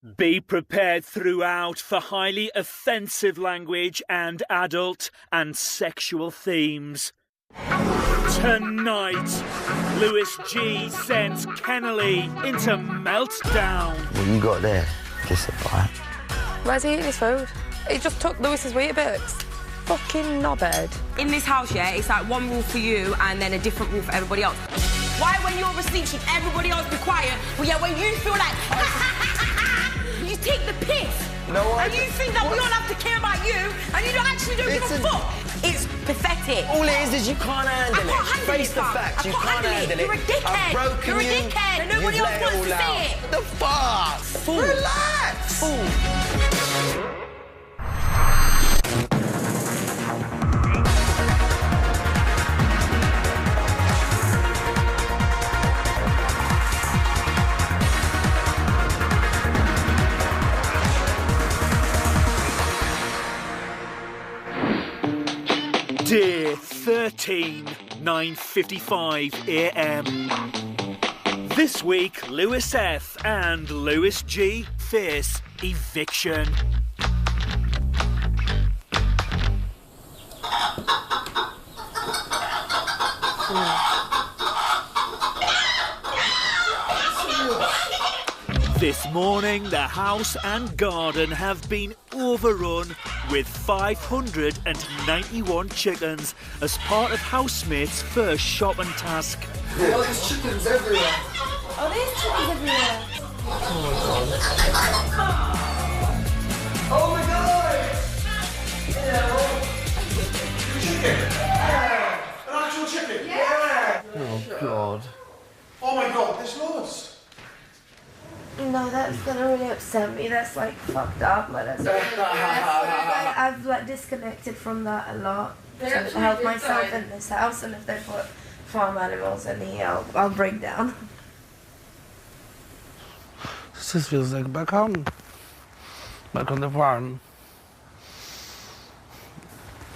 Be prepared throughout for highly offensive language and adult and sexual themes. Tonight, Lewis G sends Kennelly into meltdown. What you got there? Just a bite. Where's he eating his food? He just took Lewis's Weetabix. Fucking knobhead. In this house, yeah, it's like one rule for you and then a different rule for everybody else. Why, when you're asleep, should everybody else be quiet? But yeah, when you feel like, you take the piss. No, and you think that we all have to care about you, and you don't actually give a fuck. It's pathetic. All it is you can't handle it. I can't handle Face it, the fam. facts. I You can't can't handle it. You're a dickhead. I've broken You're a you. dickhead, and nobody You've else let wants to all say out. it. The fuck? Fool. Relax. Fool. Day-13, 9:55 AM. This week, Lewis F and Lewis G face eviction. This morning, the house and garden have been overrun with 591 chickens as part of housemates' first shopping task. Oh, there's chickens everywhere. Oh, there's chickens everywhere. Oh my god! Chicken? An actual chicken? Yeah! Oh god. Oh my god, there's loads. No, that's gonna really upset me. That's like fucked up. Like I've like disconnected from that a lot to help myself in this house. And if they put farm animals in here, I'll break down. This just feels like back home. Back on the farm.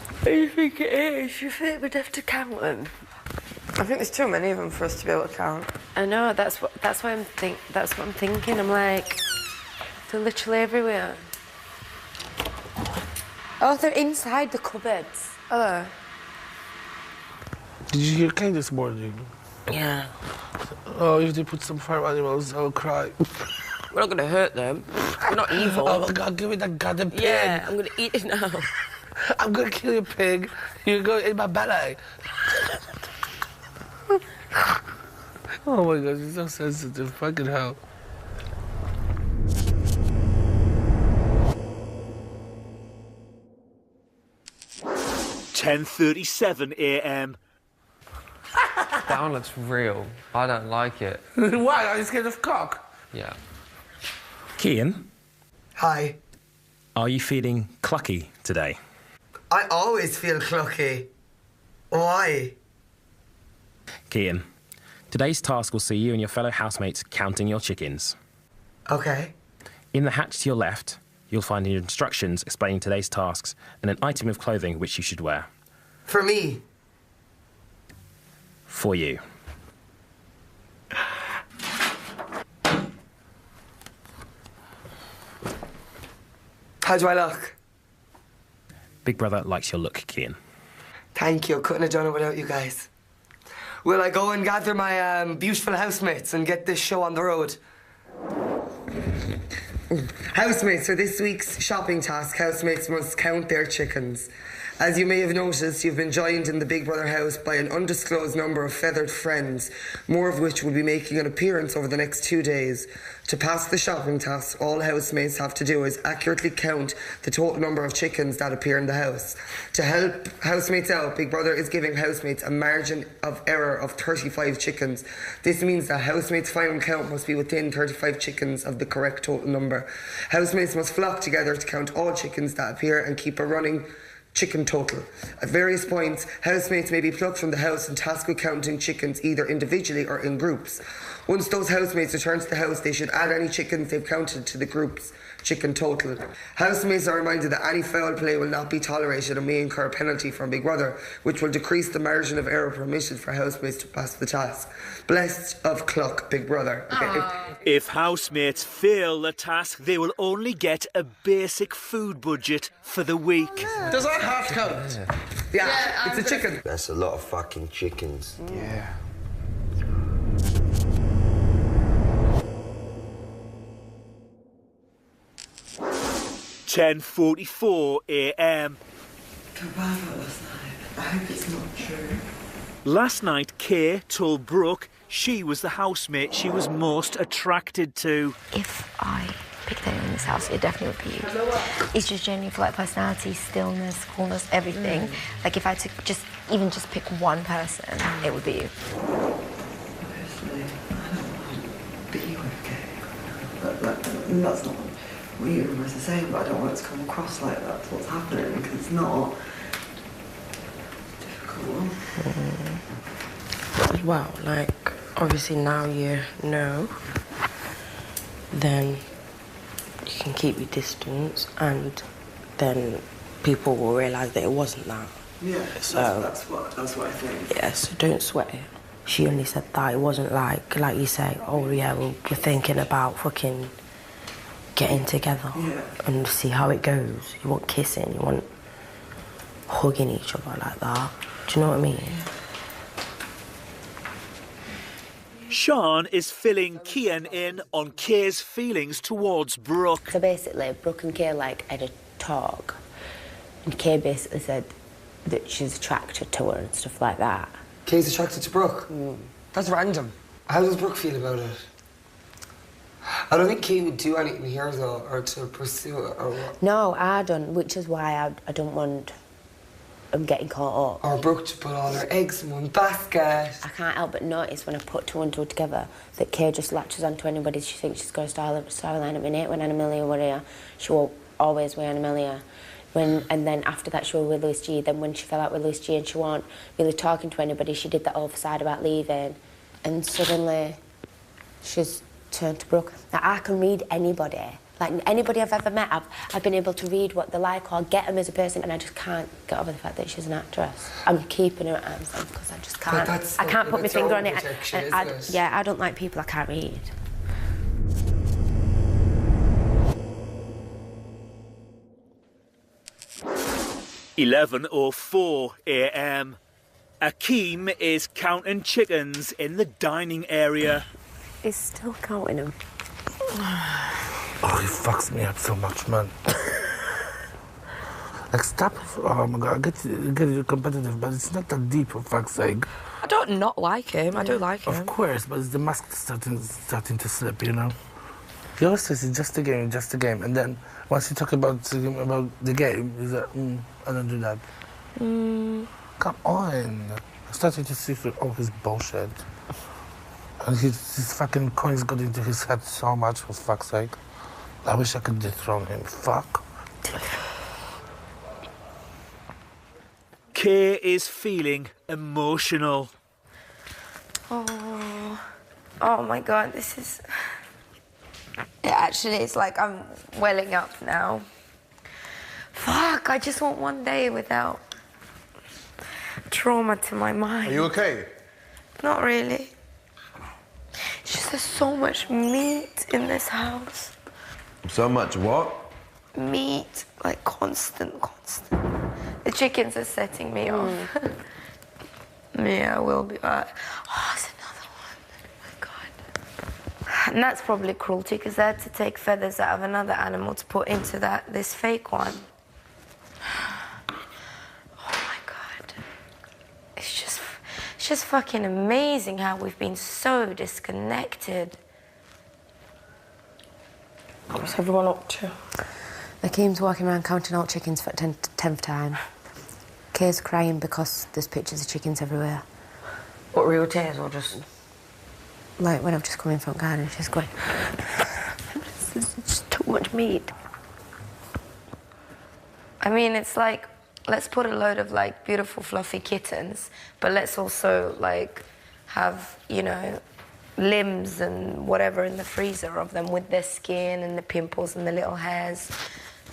What do you think it is? You think we'd have to count them? I think there's too many of them for us to be able to count. I know. That's what I'm thinking. I'm like, they're literally everywhere. Oh, they're inside the cupboards. Hello. Did you hear Kane this morning? Yeah. Oh, if they put some farm animals, I'll cry. We're not gonna hurt them. We're not evil. Oh my god, give me that goddamn pig. Yeah, I'm gonna eat it now. I'm gonna kill your pig. You're going in my belly. Oh my god, you're so sensitive. Fucking hell. (10:37 AM). That one looks real. I don't like it. Why? Are you scared of cock? Yeah. Cian, Hi. are you feeling clucky today? I always feel clucky. Why? Cian, today's task will see you and your fellow housemates counting your chickens. Okay. In the hatch to your left, you'll find your instructions explaining today's tasks and an item of clothing which you should wear. For me. For you. How do I look? Big Brother likes your look, Cian. Thank you. Couldn't have done it without you guys. Will I go and gather my beautiful housemates and get this show on the road? Housemates, for this week's shopping task, housemates must count their chickens. As you may have noticed, you've been joined in the Big Brother house by an undisclosed number of feathered friends, more of which will be making an appearance over the next 2 days. To pass the shopping task, all housemates have to do is accurately count the total number of chickens that appear in the house. To help housemates out, Big Brother is giving housemates a margin of error of 35 chickens. This means that housemates' final count must be within 35 chickens of the correct total number. Housemates must flock together to count all chickens that appear and keep a running chicken total. At various points, housemates may be plucked from the house and tasked with counting chickens either individually or in groups. Once those housemates return to the house, they should add any chickens they've counted to the group's chicken total. Housemates are reminded that any foul play will not be tolerated and may incur a penalty from Big Brother, which will decrease the margin of error permitted for housemates to pass the task. Blessed of Cluck, Big Brother. Okay. If housemates fail the task, they will only get a basic food budget for the week. Does that half count? Yeah, it's a chicken. That's a lot of fucking chickens. Yeah. "10:44 a.m. Last night. I hope it's not true. Last night, Kay told Brooke she was the housemate she was most attracted to. If I picked anyone in this house, it definitely would be you. It's just genuinely for like personality, stillness, coolness, everything. Like if I had to just pick one person, it would be you. Obviously, I don't want to be with Kay. But that's not what you were saying, but I don't want it to come across like that's what's happening, because it's not. Difficult. As well, like, obviously now you know, then you can keep your distance, and then people will realise that it wasn't that. Yeah, so that's what I think. Yeah, so don't sweat it. She only said that it wasn't like you say, oh yeah, well, we're thinking about fucking getting together and see how it goes. You want kissing, you want hugging each other like that. Do you know what I mean? Sean is filling Kian in on Kay's feelings towards Brooke. So basically, Brooke and Kay had a talk, and Kay basically said that she's attracted to her and stuff like that. Kay's attracted to Brooke? That's random. How does Brooke feel about it? I don't think Kay would do anything here, though, or to pursue it, or what? No, I don't, which is why I don't want them getting caught up. Or Brooke to put all her eggs in one basket. I can't help but notice when I put two and two together that Kay just latches onto anybody she thinks she's got a storyline at minute. When Anna-Millia were here, she will always with Anna-Millia. And then after that she was with Louis G. Then when she fell out with Louis G and she wasn't really talking to anybody, she did that overside about leaving. And suddenly she's turned to Brooke. Now I can read anybody. Like anybody I've ever met, I've been able to read what they're like or get them as a person, and I just can't get over the fact that she's an actress. I'm keeping her at arm's length because I just can't. I can't put my finger on it. Yeah, I don't like people I can't read. "11:04 a.m. Akeem is counting chickens in the dining area. He's still counting them. Oh, he fucks me up so much, man. Like, stop. Oh, my God. I get you competitive, but it's not that deep, for fuck's sake. I don't not like him. I do like him. Of course, but it's the mask starting to slip, you know? He always says it's just a game, just a game. And then once you talk about the game, he's like, I don't do that. Come on. I'm starting to see through all his bullshit. And his fucking coins got into his head so much, for fuck's sake. I wish I could dethrone him. Fuck. Kay is feeling emotional. Oh my God, this is... it's like I'm welling up now. Fuck, I just want one day without trauma to my mind. Are you okay? Not really. It's just there's so much meat in this house. So much what? Meat, like constant. The chickens are setting me off. Yeah, I will be back. Oh, there's another one. Oh my God. And that's probably cruelty, because they had to take feathers out of another animal to put into this fake one. Oh my God. It's just fucking amazing how we've been so disconnected. What's everyone up to? Akeem's walking around counting out chickens for the 10th time. Kay's crying because there's pictures of chickens everywhere. What, real tears or just... Like when I've just come in from garden, she's going... There's just too much meat. I mean, it's like, let's put a load of like beautiful fluffy kittens, but let's also like have, you know, limbs and whatever in the freezer of them with their skin and the pimples and the little hairs.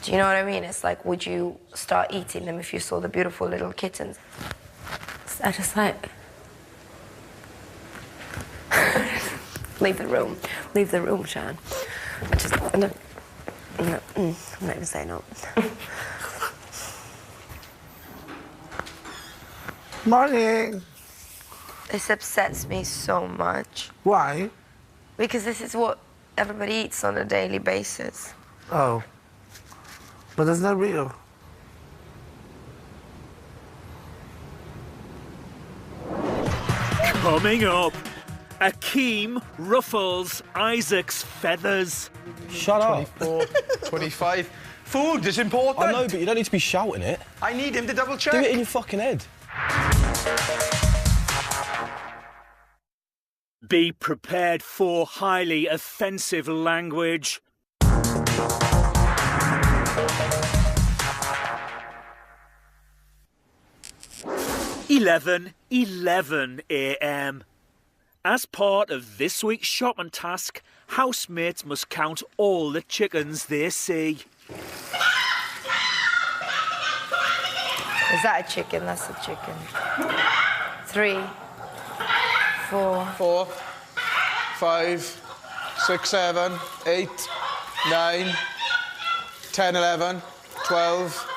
Do you know what I mean? It's like, would you start eating them if you saw the beautiful little kittens? I just like... Leave the room. Leave the room, Sean. I'm not even saying no. Morning. This upsets me so much. Why? Because this is what everybody eats on a daily basis. Oh. But that's not real. Coming up, Akeem ruffles Isaac's feathers. Shut up. 24, 25. Food is important. I know, but you don't need to be shouting it. I need him to double check. Do it in your fucking head. Be prepared for highly offensive language. 11:11 a.m. As part of this week's shopping task, housemates must count all the chickens they see. Is that a chicken? That's a chicken. 3, 4. 4, 5, 6, 7, 8, 9, 10, 11, 12,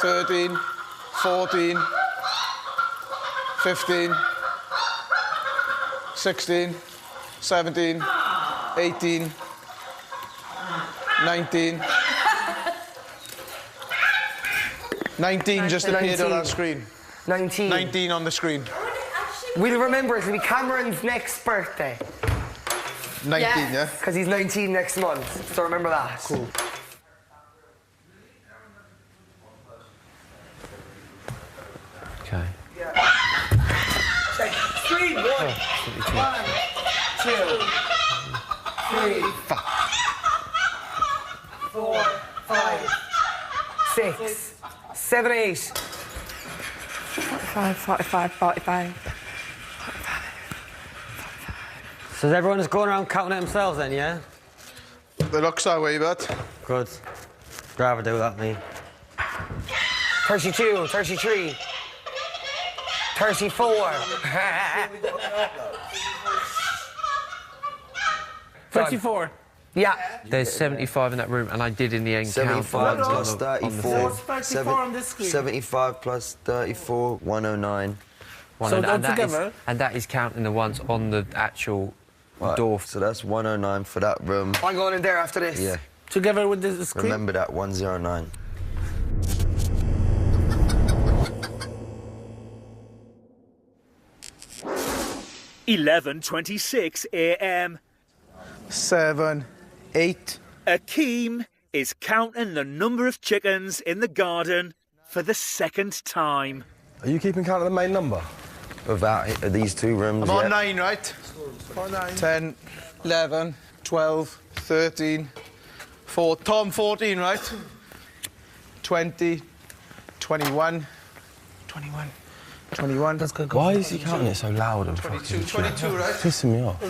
13, 14, 15, 16, 17, 18, 19. 19 just appeared on our screen. 19. 19 on the screen. We'll remember it'll be Cameron's next birthday. 19, yeah? Because he's 19 next month, so remember that. Cool. Okay. Screen, 1, 1, 2, 3, 4, 5, 6, 7, 8. 45, 45, 45. So everyone's going around counting it themselves then, yeah? The looks that way, but. Good. Rather do that, me. 32, 33, 34. 34. Yeah. There's 75 in that room, and I did in the end count 75 the ones plus on the 34. What's 34 on this screen? 75 plus 34, 109. So altogether? And that is counting the ones on the actual door. So that's 109 for that room. I'm going in there after this. Yeah. Together with the screen? Remember that, 109. $11:26 a.m. 7, 8. Akeem is counting the number of chickens in the garden for the second time. Are you keeping count of the main number? Without these two rooms, I'm on yeah. 9, right? 10, 11, 12, 13, 4. Tom, 14, right? 20, 21, 21, 21. Why is he counting it so loud and 22, 22, right? Pissing me off.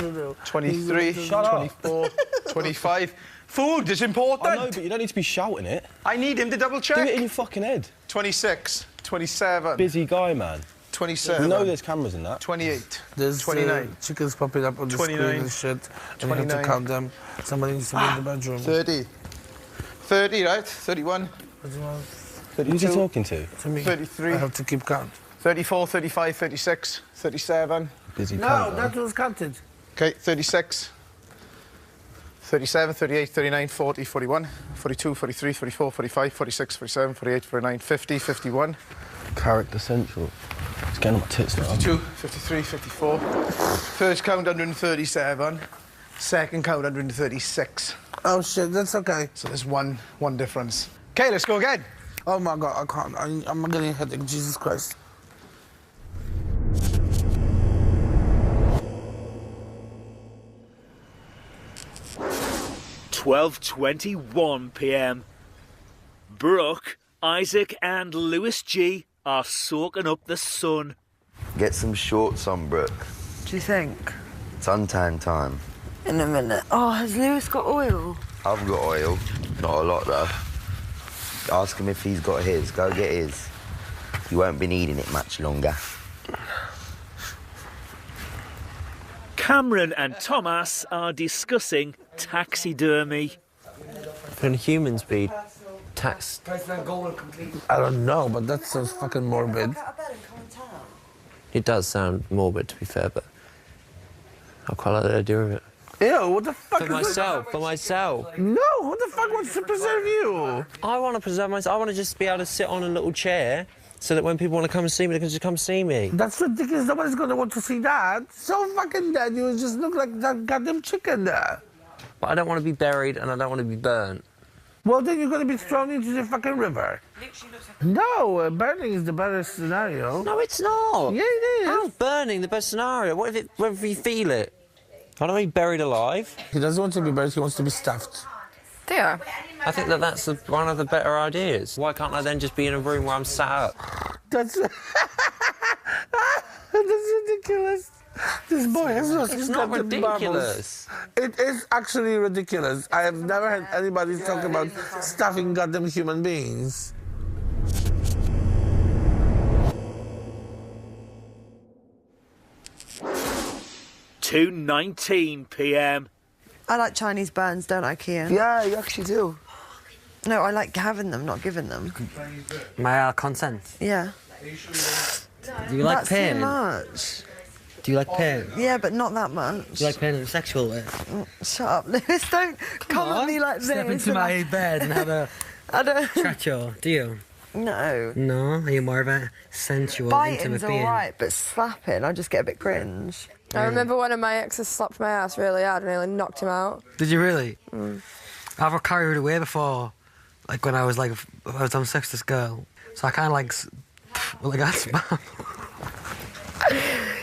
23, 24, 25. Food is important. I know, but you don't need to be shouting it. I need him to double check. Do it in your fucking head. 26, 27. Busy guy, man. 27. You know there's cameras in that. 28. There's 29. Chickens popping up on the 29. screen and shit. And you have to 29. count them. Somebody needs to be in the bedroom. 30. 30, right? 31. 32. Who's he talking to? To me. 33. I have to keep count. 34, 35, 36, 37. Busy No, cunt, that man. was counted. Okay, 36. 37, 38, 39, 40, 41, 42, 43, 44, 45, 46, 47, 48, 49, 50, 51. Character central. It's getting on my tits now. 52, 53, 54. First count 137. Second count 136. Oh shit, that's okay. So there's one difference. Okay, let's go again. Oh my god, I can't. I'm getting a headache. Jesus Christ. $12:21 p.m. Brooke, Isaac and Lewis G are soaking up the sun. Get some shorts on, Brooke. Do you think? Suntan time. In a minute. Oh, has Lewis got oil? I've got oil. Not a lot, though. Ask him if he's got his. Go get his. You won't be needing it much longer. Cameron and Thomas are discussing taxidermy. Can humans be taxed? I don't know, but that sounds fucking morbid. It does sound morbid, to be fair, but I quite like the idea of it. Ew, what the fuck For myself, for myself. No, who the fuck wants to preserve you? I want to preserve myself. I want to just be able to sit on a little chair so that when people want to come and see me, they can just come see me. That's ridiculous. Nobody's going to want to see that. So fucking dead. You just look like that goddamn chicken there. But I don't want to be buried and I don't want to be burnt. Well, then you're going to be thrown into the fucking river. No, burning is the better scenario. No, it's not. Yeah, it is. How's burning the best scenario? What if you feel it? I don't want to be buried alive. He doesn't want to be buried, he wants to be stuffed. Yeah. I think that's one of the better ideas. Why can't I then just be in a room where I'm sat up? That's... That's ridiculous. This boy has lost his goddamn ridiculous. Marbles. It is actually ridiculous. I have never had anybody talk about stuffing goddamn human beings. (2:19 p.m). I like Chinese burns, don't I, Kian? Yeah, you actually do. No, I like having them, not giving them. May I consent? Yeah. Do you like That's pain? too much. Do you like pain? Yeah, but not that much. Do you like pain in a sexual way? Shut up, Lewis. Don't come at me like this. Step into my bed and have a I don't... chat, do you? No. No? Are you more of a sensual, Biting's intimate being? alright, but slapping, I just get a bit cringe. I remember one of my exes slapped my ass really hard and nearly knocked him out. Did you really? Mm. I've got carried away before, like when I was having sex with this girl. So I kind of like got spam.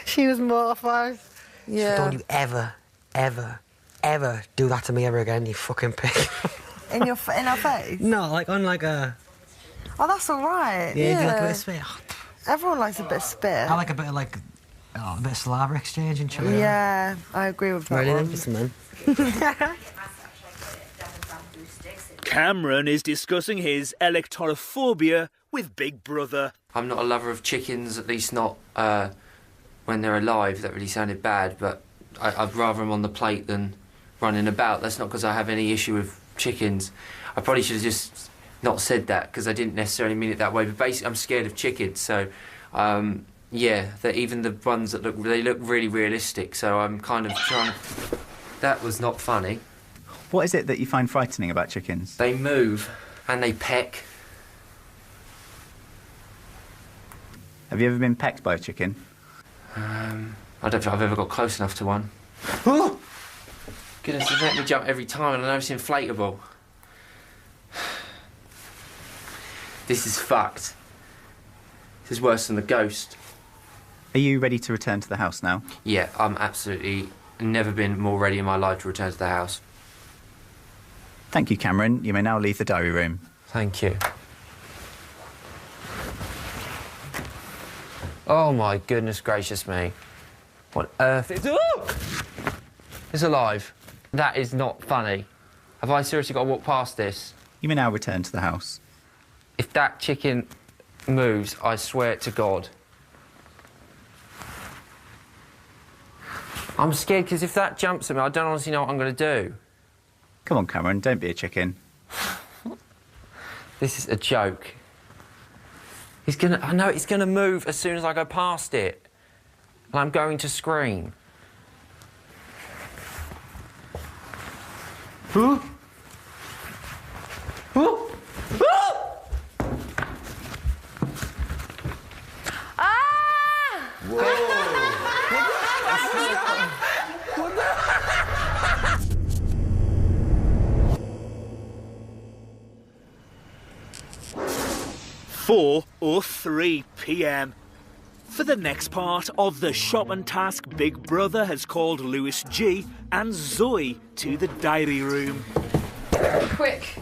She was mortified. Yeah. Don't you ever, ever, ever do that to me ever again, you fucking pig. In her face? No, like on like a... Oh, that's alright. Yeah, do you like a bit of spit? Everyone likes a bit of spit. I like a bit of like... a bit of saliva exchange and shit. Yeah, I agree with that Right, one. listen, man. Cameron is discussing his electorophobia with Big Brother. I'm not a lover of chickens, at least not when they're alive. That really sounded bad, but I'd rather them on the plate than running about. That's not because I have any issue with chickens. I probably should have just not said that because I didn't necessarily mean it that way. But basically, I'm scared of chickens, so yeah, even the ones that look really realistic. So I'm kind of trying to... That was not funny. What is it that you find frightening about chickens? They move and they peck. Have you ever been pecked by a chicken? I don't think I've ever got close enough to one. Oh! Goodness, they make me jump every time, and I know it's inflatable. This is fucked. This is worse than the ghost. Are you ready to return to the house now? Yeah, I'm absolutely never been more ready in my life to return to the house. Thank you, Cameron. You may now leave the diary room. Thank you. Oh my goodness gracious me. What on earth is... Oh! It's alive. That is not funny. Have I seriously got to walk past this? You may now return to the house. If that chicken moves, I swear to God. I'm scared because if that jumps at me, I don't honestly know what I'm going to do. Come on, Cameron, don't be a chicken. This is a joke. I know it's gonna move as soon as I go past it. And I'm going to scream. Huh? Oh! Ah! Four or 3 p.m. For the next part of the shopping task, Big Brother has called Lewis G and Zoe to the diary room. Quick.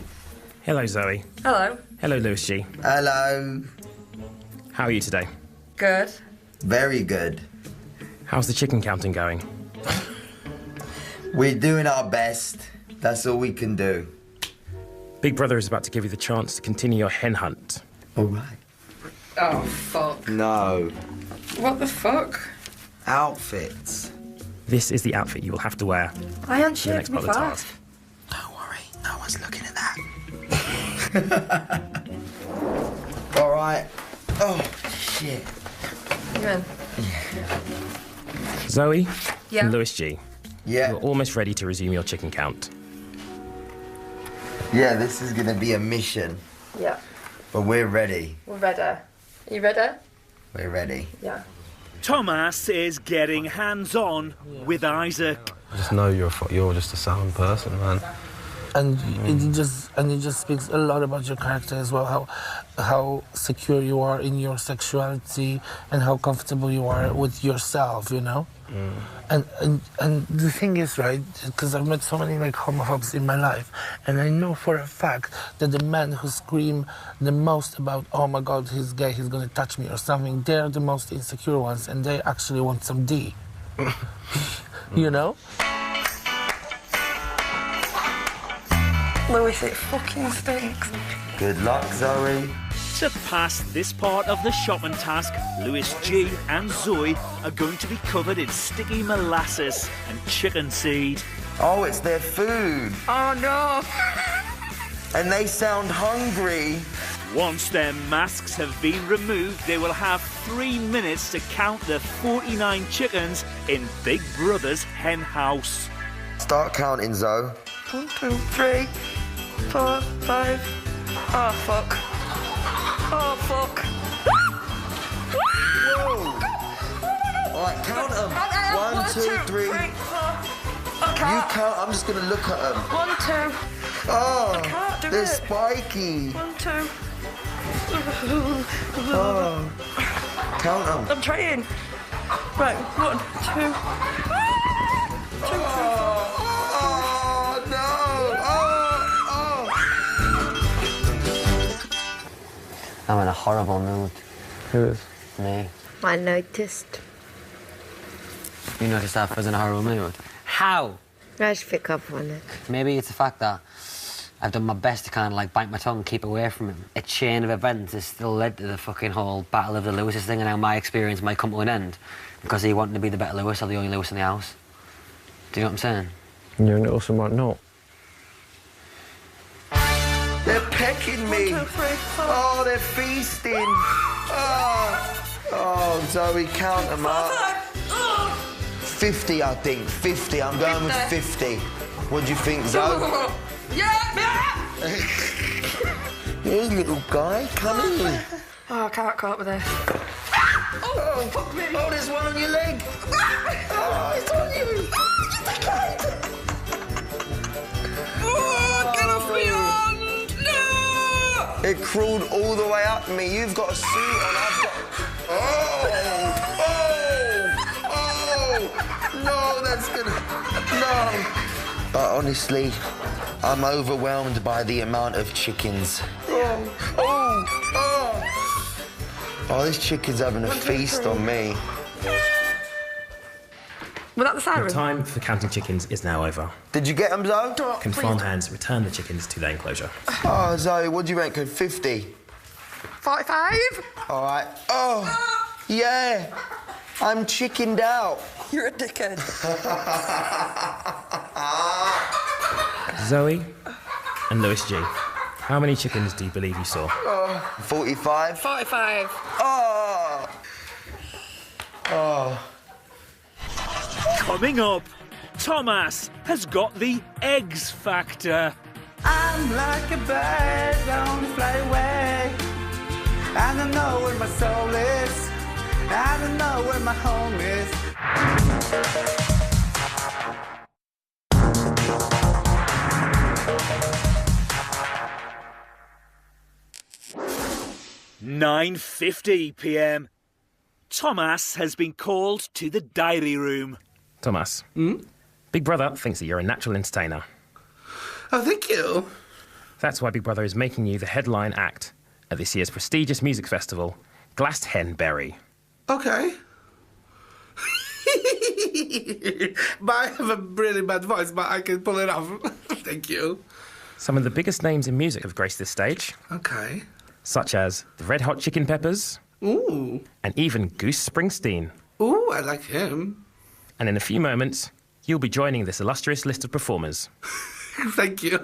Hello, Zoe. Hello. Hello, Lewis G. Hello. How are you today? Good. Very good. How's the chicken counting going? We're doing our best. That's all we can do. Big Brother is about to give you the chance to continue your hen hunt. All right. Oh, fuck. No. What the fuck? Outfits. This is the outfit you will have to wear. I ain't for the next shit, part of the task. Don't worry, no one's looking at that. All right. Oh, shit. You in? Zoe Yeah. and Lewis G. Yeah. You're almost ready to resume your chicken count. Yeah, this is gonna be a mission, Yeah. but we're ready. We're ready. You ready? We're ready. Yeah. Thomas is getting hands-on with Isaac. I just know you're just a sound person, man. And it just speaks a lot about your character as well, how secure you are in your sexuality and how comfortable you are with yourself, you know. And the thing is, right, because I've met so many like homophobes in my life, and I know for a fact that the men who scream the most about, oh my God, he's gay, he's gonna touch me or something, they're the most insecure ones, and they actually want some D. You know? Lewis, it fucking stinks. Good luck, Zoe. To pass this part of the shopping task, Lewis G and Zoe are going to be covered in sticky molasses and chicken seed. Oh, it's their food. Oh no! And they sound hungry. Once their masks have been removed, they will have 3 minutes to count the 49 chickens in Big Brother's hen house. Start counting, Zoe. 1, 2, 3, 4, 5. Oh fuck. Oh fuck. Whoa! Alright, count them. 1, 2, 3. 4. You count, I'm just gonna look at them. 1, 2. Oh, I can't do they're it. spiky. 1, 2. Oh. Count them. I'm trying. Right, 1, 2. 2, 3, 4. Oh, no! I'm in a horrible mood. Who is? Me. I noticed. You noticed that I was in a horrible mood? How? I should pick up on it. Maybe it's the fact that I've done my best to kind of like bite my tongue, keep away from him. A chain of events has still led to the fucking whole Battle of the Lewises thing, and now my experience might come to an end because he wanted to be the better Lewis or the only Lewis in the house. Do you know what I'm saying? Yeah, and it also might not. They're pecking me. 1, 2, 3, 4. Oh, they're feasting. Oh, Zoe, count them up. 50, I think. 50. I'm going with 50. What do you think, Zoe? Yeah! Hey, little guy, come here. Oh, I can't cope with this. Oh, fuck me. Oh, there's one on your leg. Oh, it's on you. Oh, get off me on! No! It crawled all the way up me. You've got a suit on. I've got. Oh! No, that's gonna. No. But honestly, I'm overwhelmed by the amount of chickens. Oh, this chicken's having a feast on me. Was that the siren? Your time for counting chickens is now over. Did you get them, Zoe? Can farmhands return the chickens to their enclosure? Oh, Zoe, what do you reckon? 50? 45? All right. Oh, yeah. I'm chickened out. You're a dickhead. Zoe and Lewis G. How many chickens do you believe you saw? 45? 45. Oh. Oh. Coming up, Thomas has got the eggs factor. I'm like a bird, don't fly away. I don't know where my soul is. I don't know where my home is. 9:50 p.m. Thomas has been called to the diary room. Thomas. Big Brother thinks that you're a natural entertainer. Oh, thank you. That's why Big Brother is making you the headline act at this year's prestigious music festival, Glastonbury. Okay. But I have a really bad voice, but I can pull it off. Thank you. Some of the biggest names in music have graced this stage. Okay. Such as the Red Hot Chicken Peppers. Ooh. And even Goose Springsteen. Ooh, I like him. And in a few moments, you'll be joining this illustrious list of performers. Thank you.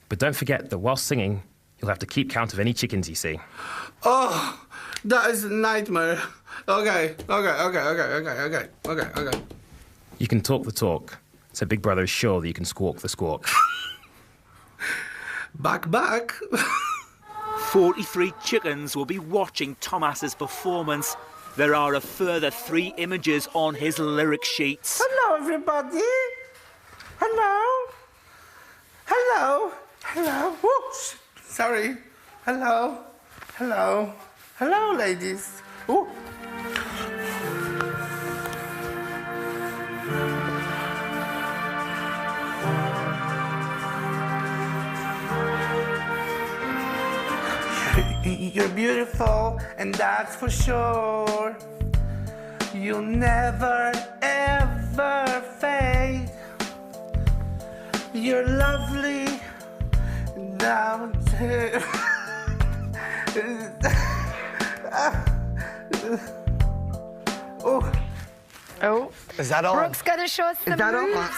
But don't forget that whilst singing, you'll have to keep count of any chickens you see. Oh, that is a nightmare. Okay. You can talk the talk, so Big Brother is sure that you can squawk the squawk. Back. 43 chickens will be watching Thomas's performance. There are a further 3 images on his lyric sheets. Hello, everybody. Hello. Whoops. Sorry. Hello, ladies. Ooh. You're beautiful, and that's for sure. You'll never, ever fade. You're lovely down to... Oh. Is that all? Brooke's going to show us the moves.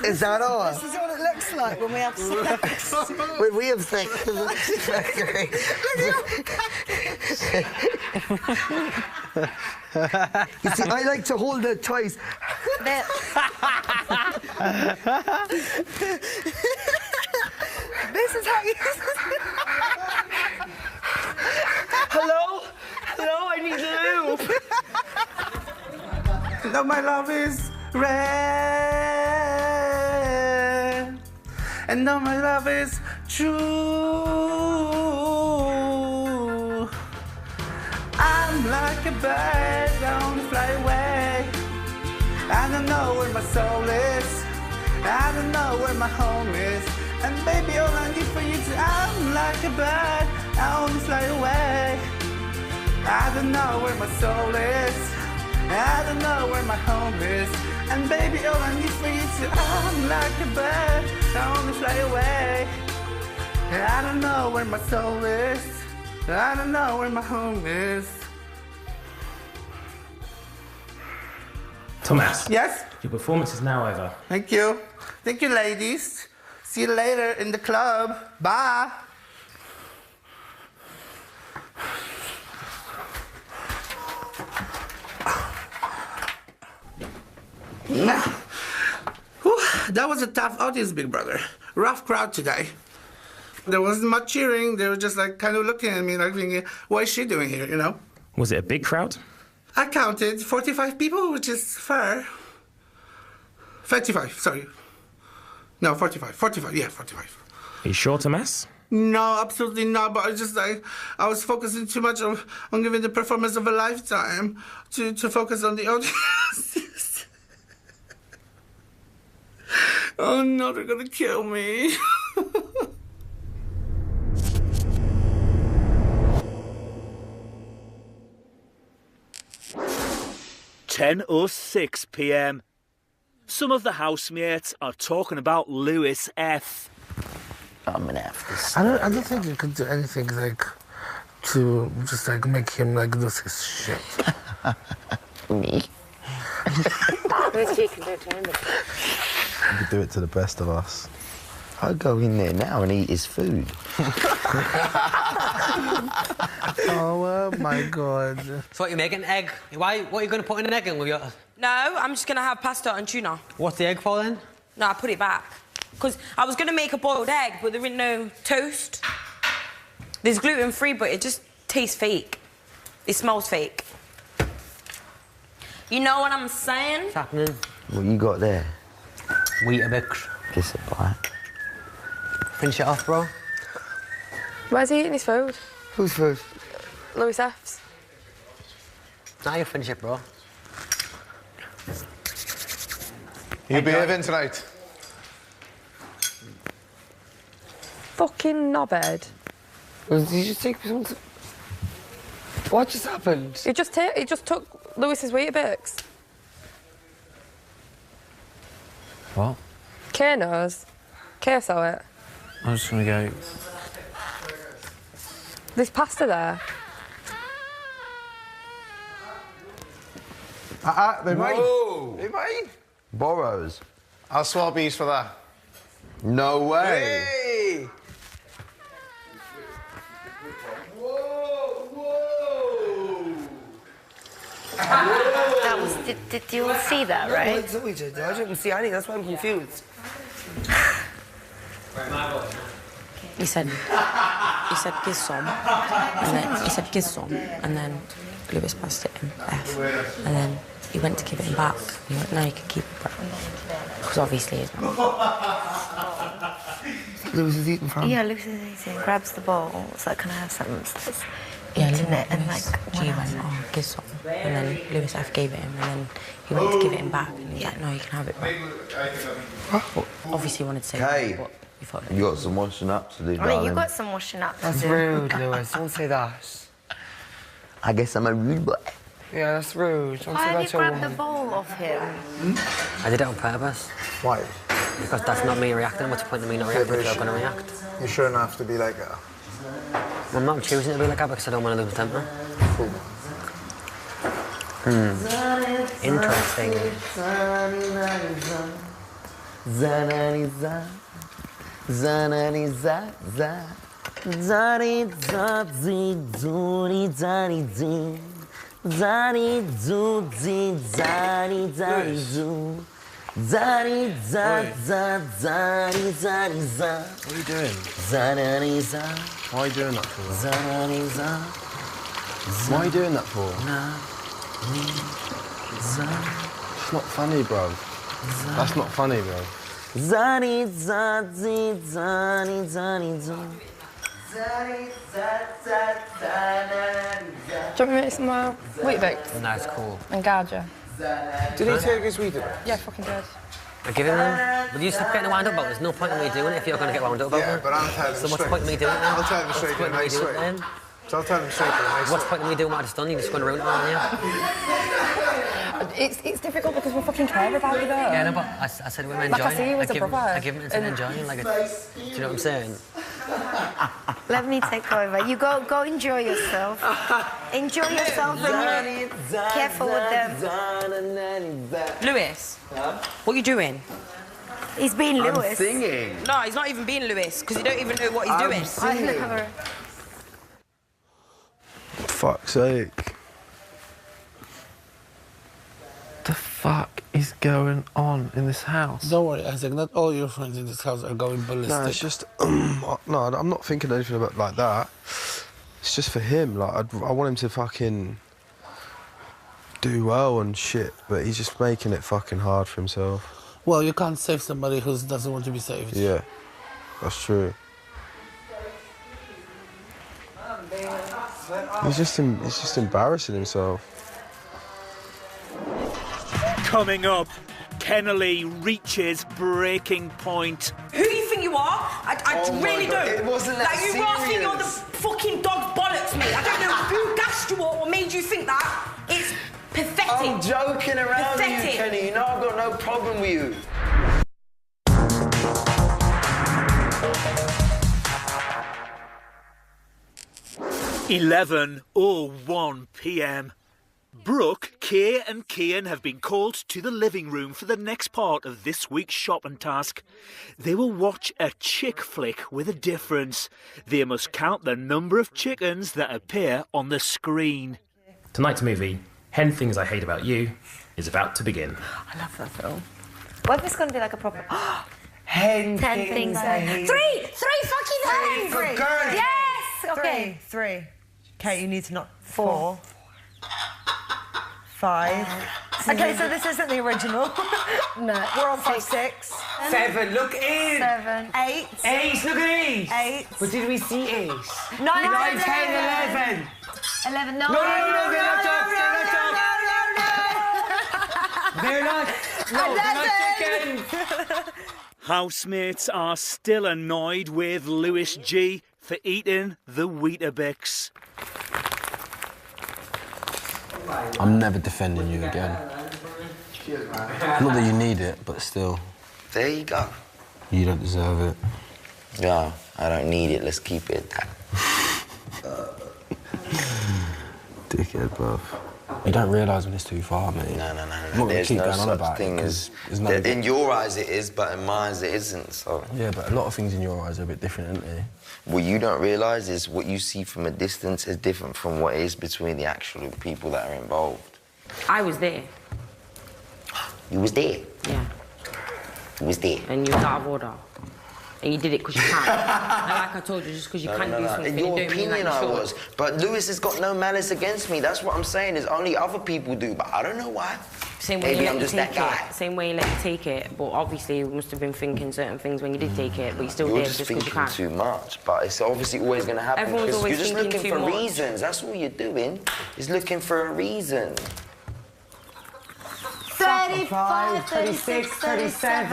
Is that all? This is what it looks like when we have sex. When we have sex. You see, I like to hold the toys. This is how you... Hello, I need lube. No, my love is red, and no, my love is true. I'm like a bird, I wanna fly away. I don't know where my soul is, I don't know where my home is. And baby, all I need for you to, I'm like a bird, I wanna fly away. I don't know where my soul is, I don't know where my home is. And baby, all I need for you to, I'm like a bird, I wanna fly away. I don't know where my soul is, I don't know where my home is. Thomas. Yes? Your performance is now over. Thank you, ladies. See you later in the club. Bye. Whew, that was a tough audience, Big Brother. Rough crowd today. There wasn't much cheering. They were just like kind of looking at me like thinking, what is she doing here, you know? Was it a big crowd? I counted 45 people, which is fair. 35, sorry. No, 45, yeah, 45. Are you sure, Thomas? No, absolutely not, but I just, I was focusing too much on giving the performance of a lifetime to focus on the audience. Oh no, they're gonna kill me. 10:06 p.m. Some of the housemates are talking about Lewis F. I'm an F. I don't think you could do anything like to just like make him like lose his shit. Me? You could do it to the best of us. I'd go in there now and eat his food. Oh my God. So what, you making? Egg? What are you going to put in an egg in with your... No, I'm just going to have pasta and tuna. What's the egg for then? No, I put it back. Because I was going to make a boiled egg, but there ain't no toast. There's gluten-free, but it just tastes fake. It smells fake. You know what I'm saying? What's happening? What you got there? Weetabix. Just a bite. Finish it off, bro. Where's he eating his food? Whose food? Lewis F's. Now you finish it, bro. You'll be having tonight. Fucking knobhead. Did you just take something? What just happened? He just took Lewis's Weetabix. What? Kay knows. Kay saw it. I'm just gonna go. There's pasta there. They mine. Whoa. They mine. Borrows. I'll swap these for that. No way. Hey! That was. Did you all see that, No, right? Zoe did. I didn't see any. That's why I'm confused. He said, give some, and then he said, give some, and then Lewis passed it him, F, and then he went to give it him back. He went, no, you can keep it back. Because obviously he's Lewis is eating from. Yeah, Lewis is eating. Grabs the bowl. So can I have something that's yeah, eating it and like. G went, oh, give some, and then Lewis F gave it him, and then he went to give it him back, and he was like, no, you can have it back. Well, obviously he wanted to say Hey, but he thought you got some washing up to do, I mean, darling. you got some washing up to That's do. rude, Lewis. Don't say that. I guess I'm a rude boy. Yeah, that's rude. Don't Why say have you that to a grabbed the woman. bowl off him? I did it on purpose. Why? Because that's not me reacting. What's the point of me not reacting if you're going to react? You shouldn't have to be like that. I'm not choosing to be like that because I don't want to lose temper. Interesting. What are you doing? Why are you doing that for? Why are you doing that for? It's not funny, bro. That's not funny, bro. Do you want me to make some more Weetabix? No, it's cool. And Garja? Did he take his weed? Yeah, fucking did. I give him them. Will you stop getting wound up about it? There's no point in me doing it if you're going to get wound up about Yeah, it. but I'm telling So him what's the straight. point in me doing it then? I'll tell him straight in a nice way. So I'll tell him straight in a nice way. What's the point in me doing what I just done? You're just going to ruin it, aren't you? It's difficult because we fucking care about you, though. Yeah, no, but I said we're enjoying Like I see you it. as a brother. I give him instead of enjoying like it's, do you know what I'm saying? Let me take over. You go enjoy yourself. Enjoy yourself and you're careful with them. Lewis, what are you doing? He's being Lewis. Singing. No, he's not even being Lewis because you don't even know what he's doing. I know. Fuck's sake. The fuck is going on in this house? Don't worry, Isaac, not all your friends in this house are going ballistic. No, it's just... no, I'm not thinking anything about like that. It's just for him. Like, I want him to fucking do well and shit, but he's just making it fucking hard for himself. Well, you can't save somebody who doesn't want to be saved. Yeah, that's true. He's just embarrassing himself. Coming up, Kennelly reaches breaking point. Who do you think you are? I Oh my really God, don't. it wasn't that like, you are thinking you're the serious. fucking dog's bollocks, mate. I don't know who gassed you up or made you think that. It's pathetic. I'm joking around with you, Pathetic. Kenny. You know I've got no problem with you. (11:01 p.m. Brooke, Kay and Cian have been called to the living room for the next part of this week's shopping task. They will watch a chick flick with a difference. They must count the number of chickens that appear on the screen. Tonight's movie, 10 Things I Hate About You, is about to begin. I love that film. What if it's going to be like a proper... 10 things I hate. Three fucking things! For girls. Yes! Okay. Three. Kate, you need to not... 4. 5. Okay, so this isn't the original. No. We're on 5, 6. 7. Look in. 7. 8. Ace. Look at Ace. 8. But did we see Ace? 9, 9, 10, 11. 11. No, No, they're not dogs. They're not dogs. They're not chickens. Housemates are still annoyed with Lewis G for eating the Weetabix. I'm never defending you again. Not that you need it, but still. There you go. You don't deserve it. No, I don't need it. Let's keep it at that. Dickhead, bruv. You don't realise when it's too far, mate. No. I'm not gonna There's keep no going on such about thing it, as... 'cause there's no... In your eyes it is, but in mine it isn't, so... Yeah, but a lot of things in your eyes are a bit different, aren't they? What you don't realise is what you see from a distance is different from what is between the actual people that are involved. I was there. You was there? Yeah. You was there? And you was out of order. And you did it because you can. And like I told you, just because you can do something, In you your don't mean opinion, like I you should. was. But Lewis has got no malice against me. That's what I'm saying. Is only other people do, but I don't know why. Same way Maybe you I'm let just you take that guy. it. Same way you let you take it. But obviously, you must have been thinking certain things when you did take it, but you still You're did just just because you thinking can. too much, but it's obviously always going to happen. Everyone's because always you're just thinking looking too for much. reasons. That's all you're doing. Is looking for a reason. 35, 36, 37.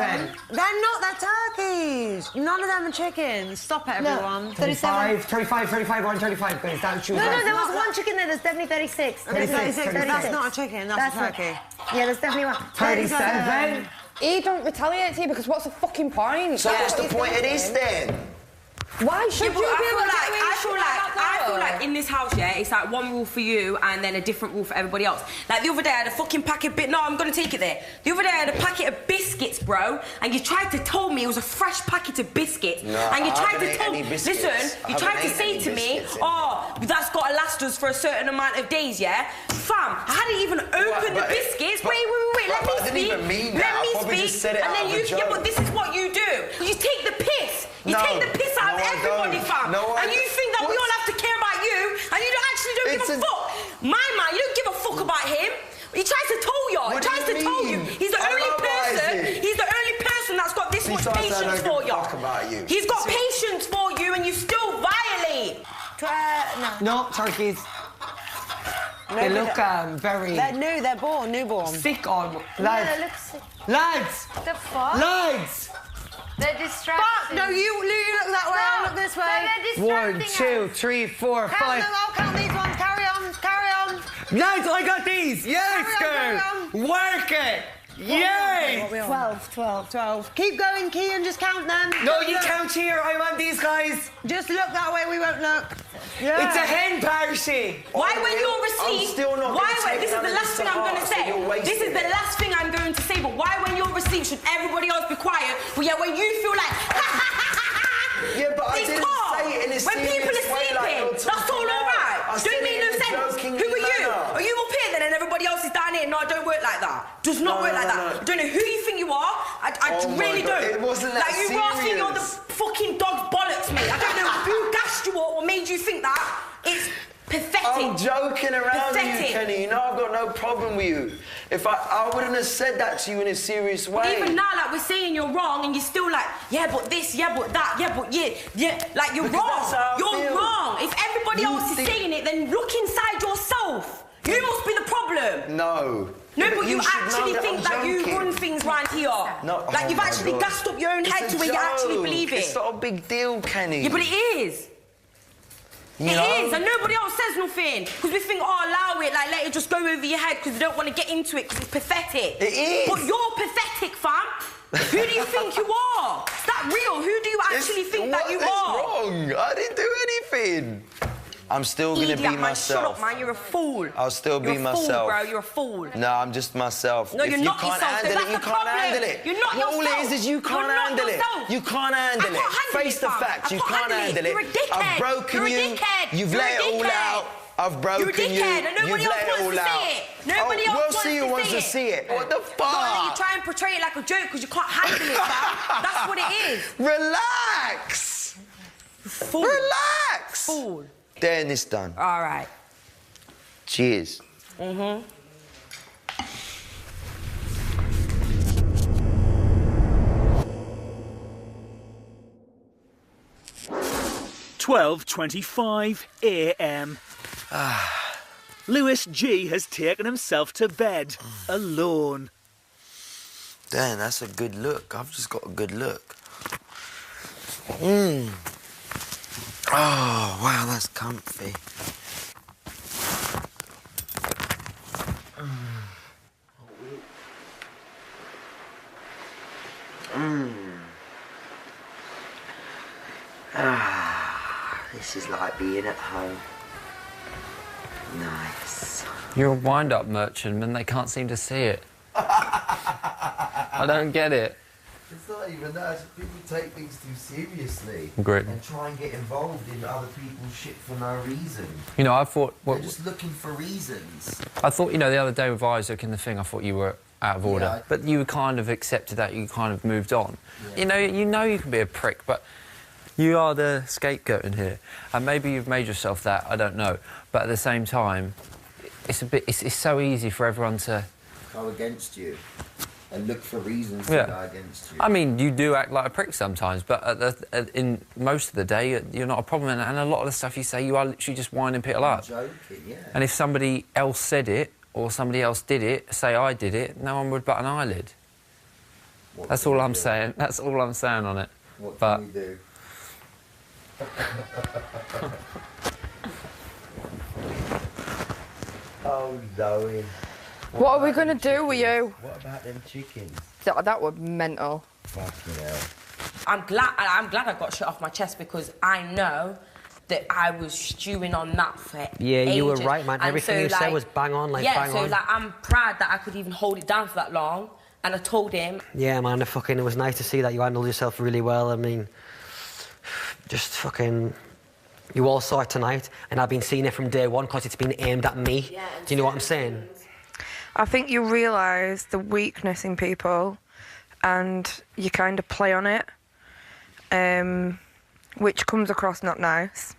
They're not, they're turkeys. None of them are chickens. Stop it, everyone. 35, 35, 35, 135, because that should No, there was one chicken there. There's definitely 36. 36. That's not a chicken, that's a turkey. Yeah, there's definitely one. 37. He don't retaliate to you because what's the fucking point? So what's the point of this then? Why should you be able to get away with shit like that, I feel though? like in this house, yeah, it's like one rule for you and then a different rule for everybody else. Like the other day, I had a fucking packet of no, I'm gonna take it there. The other day, I had a packet of biscuits, bro, and you tried to tell me it was a fresh packet of biscuits. No, and you I tried haven't to ate tell any me, biscuits. listen, I you tried haven't to ate say any to me, biscuits. oh, that's got to last us for a certain amount of days, yeah? Fam, I hadn't even opened the biscuits. Wait, let me I didn't speak. even mean that. Let I me probably speak. just said it and out then of a you, yeah, joke. but this is what you do. You take the piss. You No. take the piss out of No, I everybody, don't. fam. No, I and you don't. think that we What's- all have to care about you, and you actually don't It's give a a- fuck. My man, you don't give a fuck about him. He tries to tell you. What He do tries you to tell you. mean? He's the I only know why is person. it? He's the only person that's got this much Besides, I patience don't for give a you. fuck about you. He's got So- patience for you, and you still violate. No, turkeys. They look very... They're new, they're born, newborn. Sick on... Yeah, Lads. it looks sick. Lads. The fuck? Lads. They're distracting. Fuck, no, you look that way, I'll look this way. They're 1, distracting 2, 3, 4, Count 5. them, I'll count these ones. Carry on, carry on. Lads, I got these. Yes, Carry girl. Work it. Yay. 12. Keep going, Key, and just count them. No, you count here. I want these guys. Just look that way, we won't look. It's a hen party. Why when you're I'm received? still not Why gonna when take this is none the of last this thing to I'm gonna heart, so say. you're wasting This is the it. last thing I'm going to say. But why when you're received should everybody else be quiet? But yeah, when you feel like Yeah, but I it's didn't calm. say it in a When people serious are way, like sleeping, you're that's talking all now. alright. I Don't said make it no in a sense. joking Who are you? manner. Are you up here then and everybody else is down here? No, it don't work like that. Does not No, work no, like no, that. no. I don't know who you think you are. I Oh my really God, don't. it wasn't that like you think you're the serious. fucking dog's bollocks, mate. I don't know who gassed you up or made you think that. It's pathetic. I'm joking around with you, Pathetic. Kenny. You know I've got no problem with you. If I wouldn't have said that to you in a serious way. But even now, like we're saying you're wrong, and you're still like, yeah, but this, yeah, but that, yeah, but yeah, like you're Because wrong. that's how I You're feel. wrong. If everybody You else is think- saying it, then look inside yourself. You must be the problem. No. No, but you should actually know think I'm that you joking. run things round here. No, Like oh you've my actually God. gassed up your own It's head a to where you actually joke. believe it. It's not a big deal, Kenny. Yeah, but it is. You It know? is, and nobody else says nothing. Because we think, oh, allow it, like let it just go over your head because we don't want to get into it because it's pathetic. It is. But you're pathetic, fam. Who do you think you are? Is that real? Who do you actually think that you What's are? wrong? I didn't do anything. I'm still gonna Idiot, be man. myself. Shut up, man. You're a fool. I'll still be You're a myself. Fool, bro. You're a fool. No, I'm just myself. No, If you're you not can't yourself. handle That's it, you the can't problem. handle it. You're not All yourself. it is you You're can't not handle it. yourself. You can't handle I it. can't handle Face it, the fam. facts. I You can't can't handle handle it. it. You're a dickhead. I've broken You're a you. dickhead. You've You're let a it all dickhead. out. I've broken You're a dickhead, and nobody You've else let it wants all to out. see it. Nobody else We'll wants see to who wants see to it. see it. What the No, and you fuck? try and portray it like a joke because you can't handle it, fam. That's what it is. Relax. Fool. Relax. Fool. There and it's done. All right. Cheers. Mm-hmm. $12:25 a.m. Lewis G has taken himself to bed alone. Damn, that's a good look. I've just got a good look. Oh, wow, that's comfy. This is like being at home. Nice. You're a wind-up merchant and they can't seem to see it. I don't get it. It's not even that. People take things too seriously. Great. And try and get involved in other people's shit for no reason. You know, I thought... They're just looking for reasons. I thought, you know, the other day with Isaac and the thing, I thought you were out of order. Yeah. But you kind of accepted that, you kind of moved on. Yeah. You know you can be a prick, but you are the scapegoat in here. And maybe you've made yourself that, I don't know. But at the same time, it's so easy for everyone to... Go against you. And look for reasons to go against you. I mean, you do act like a prick sometimes, but in most of the day, you're not a problem. And a lot of the stuff you say, you are literally just winding people up. Joking, yeah. And if somebody else said it, or somebody else did it, say I did it, no one would bat an eyelid. That's all I'm saying. That's all I'm saying on it. What can we do? Oh, Zoe. What are we going to do with you? What about them chickens? That would be mental. Fucking hell. I'm glad I got shit off my chest because I know that I was stewing on that for Yeah, you were ages. right, man. And Everything so, you said like, was bang on, like, yeah, bang so, on. like, I'm proud that I could even hold it down for that long. And I told him... Yeah, man, it was nice to see that you handled yourself really well. I mean, just fucking... You all saw it tonight, and I've been seeing it from day one because it's been aimed at me. Yeah, do you know what I'm saying? I think you realise the weakness in people and you kind of play on it, which comes across not nice.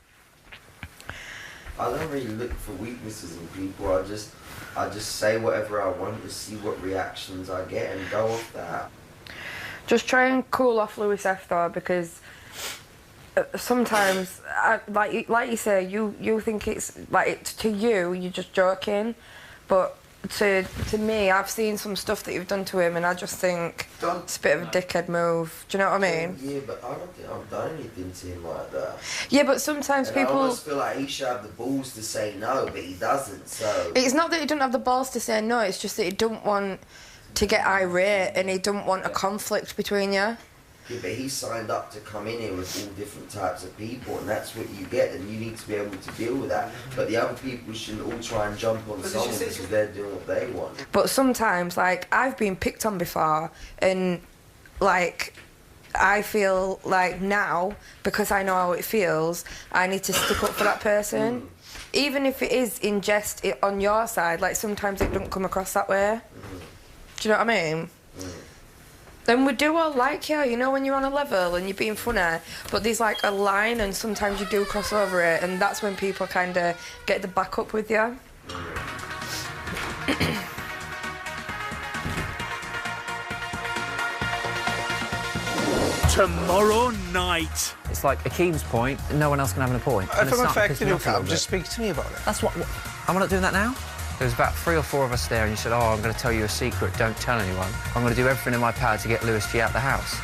I don't really look for weaknesses in people. I just say whatever I want to see what reactions I get and go off that. Just try and cool off Lewis F though, because sometimes, like you say, you think it's like to you, you're just joking, but to me, I've seen some stuff that you've done to him, and I just think it's a bit of a dickhead move. Do you know what I mean? Yeah, but I don't think I've done anything to him like that. Yeah, but sometimes and people... I almost feel like he should have the balls to say no, but he doesn't, so... It's not that he doesn't have the balls to say no, it's just that he don't want to get irate and he don't want a conflict between you. Yeah, but he signed up to come in here with all different types of people, and that's what you get, and you need to be able to deal with that. But the other people shouldn't all try and jump on someone because they're doing what they want. But sometimes, like, I've been picked on before, and, like, I feel like now, because I know how it feels, I need to stick up for that person. Even if it is in jest on your side, like, sometimes it doesn't come across that way. Do you know what I mean? Then we do all like you know, when you're on a level and you're being funny, but there's like a line and sometimes you do cross over it, and that's when people kind of get the back up with you. Tomorrow night. It's like Akeem's point, no one else can have a point. If I'm affecting you, just speak to me about it. That's what... Am I not doing that now? There was about 3 or 4 of us there, and you said, oh, I'm going to tell you a secret, don't tell anyone. I'm going to do everything in my power to get Lewis G out the house.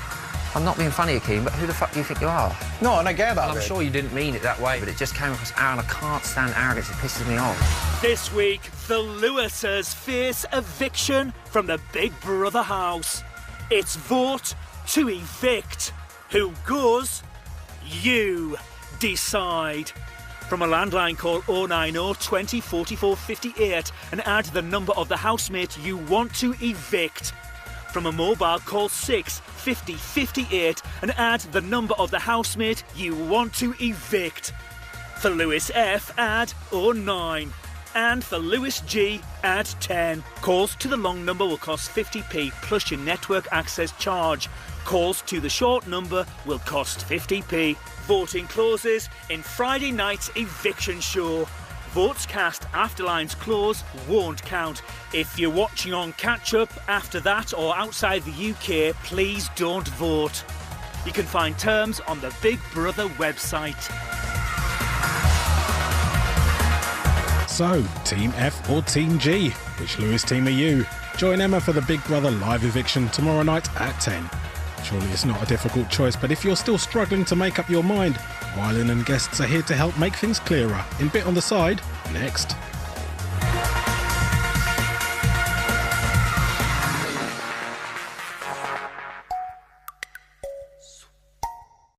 I'm not being funny, Akeem, but who the fuck do you think you are? No, and I get that. And I'm sure you didn't mean it that way, but it just came across arrogant. I can't stand arrogance, it pisses me off. This week, the Lewises face eviction from the Big Brother house. It's vote to evict. Who goes? You decide. From a landline, call 090 20 44 58 and add the number of the housemate you want to evict. From a mobile, call 6 50 58 and add the number of the housemate you want to evict. For Lewis F, add 09. And for Lewis G, add 10. Calls to the long number will cost 50p plus your network access charge. Calls to the short number will cost 50p. Voting closes in Friday night's eviction show. Votes cast after lines close won't count. If you're watching on catch-up after that or outside the UK, please don't vote. You can find terms on the Big Brother website. So, Team F or Team G? Which Lewis team are you? Join Emma for the Big Brother live eviction tomorrow night at 10. Surely it's not a difficult choice, but if you're still struggling to make up your mind, Wylan and guests are here to help make things clearer. In Bit on the Side, next.